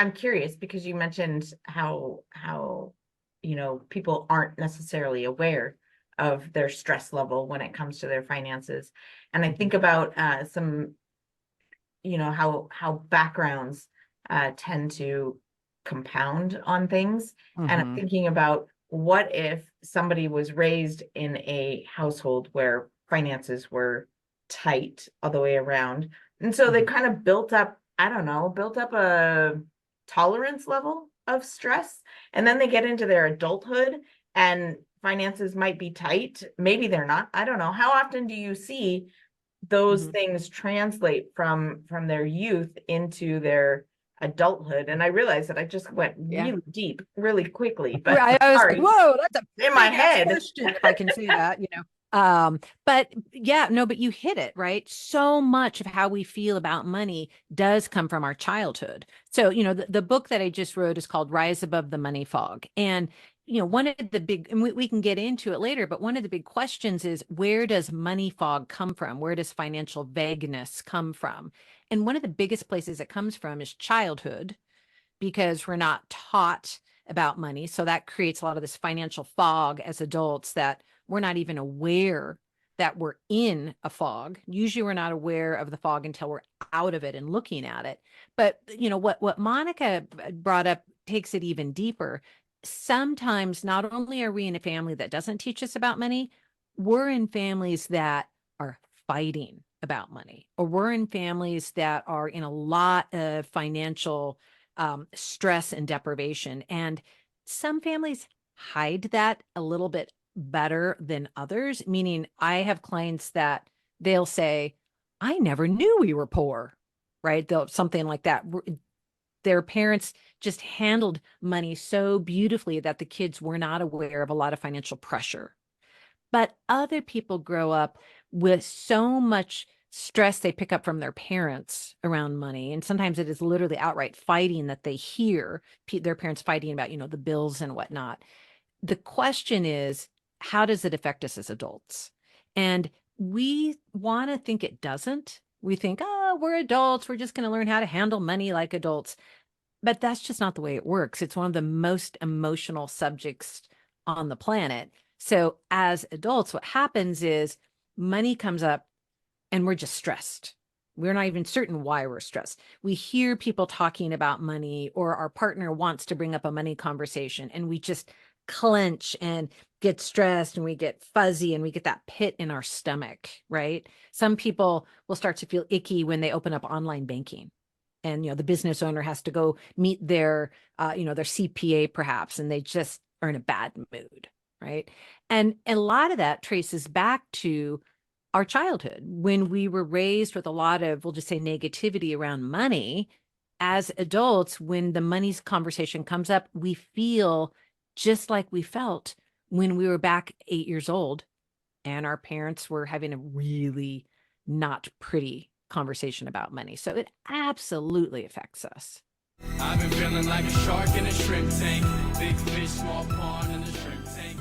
I'm curious because you mentioned how people aren't necessarily aware of their stress level when it comes to their finances. And I think about some, how backgrounds tend to compound on things. And I'm Mm-hmm. thinking about what if somebody was raised in a household where finances were tight all the way around. And so they Mm-hmm. kind of built up, I don't know, built up a tolerance level of stress. And then they get into their adulthood and finances might be tight. Maybe they're not. I don't know. How often do you see those Mm-hmm. things translate from their youth into their adulthood? And I realized that I just went Yeah. really deep really quickly, but I was like, sorry, whoa, that's a in my big ass head. question, if I can say that, you know. But yeah, no, but you hit it, right? So much of how we feel about money does come from our childhood. So, the book that I just wrote is called Rise Above the Money Fog. And, one of the big, and we can get into it later, but one of the big questions is, where does money fog come from? Where does financial vagueness come from? And one of the biggest places it comes from is childhood, because we're not taught about money. So that creates a lot of this financial fog as adults, that we're not even aware that we're in a fog. Usually we're not aware of the fog until we're out of it and looking at it. But what Monica brought up takes it even deeper. Sometimes not only are we in a family that doesn't teach us about money, we're in families that are fighting about money, or we're in families that are in a lot of financial stress and deprivation. And some families hide that a little bit better than others, meaning I have clients that they'll say, I never knew we were poor, right? They'll something like that. Their parents just handled money so beautifully that the kids were not aware of a lot of financial pressure. But other people grow up with so much stress they pick up from their parents around money. And sometimes it is literally outright fighting that they hear their parents fighting about, the bills and whatnot. The question is, how does it affect us as adults? And we want to think it doesn't. We think, oh, we're adults. We're just going to learn how to handle money like adults. But that's just not the way it works. It's one of the most emotional subjects on the planet. So as adults, what happens is money comes up and we're just stressed. We're not even certain why we're stressed. We hear people talking about money, or our partner wants to bring up a money conversation, and we just clench and get stressed, and we get fuzzy, and we get that pit in our stomach, right? Some people will start to feel icky when they open up online banking, and the business owner has to go meet their their CPA perhaps, and they just are in a bad mood, right? And a lot of that traces back to our childhood, when we were raised with a lot of, we'll just say, negativity around money. As adults, when the money's conversation comes up, we feel just like we felt when we were back 8 years old and our parents were having a really not pretty conversation about money. So it absolutely affects us. I've been feeling like a shark in a shrimp tank. Big fish, small pond in a shrimp tank.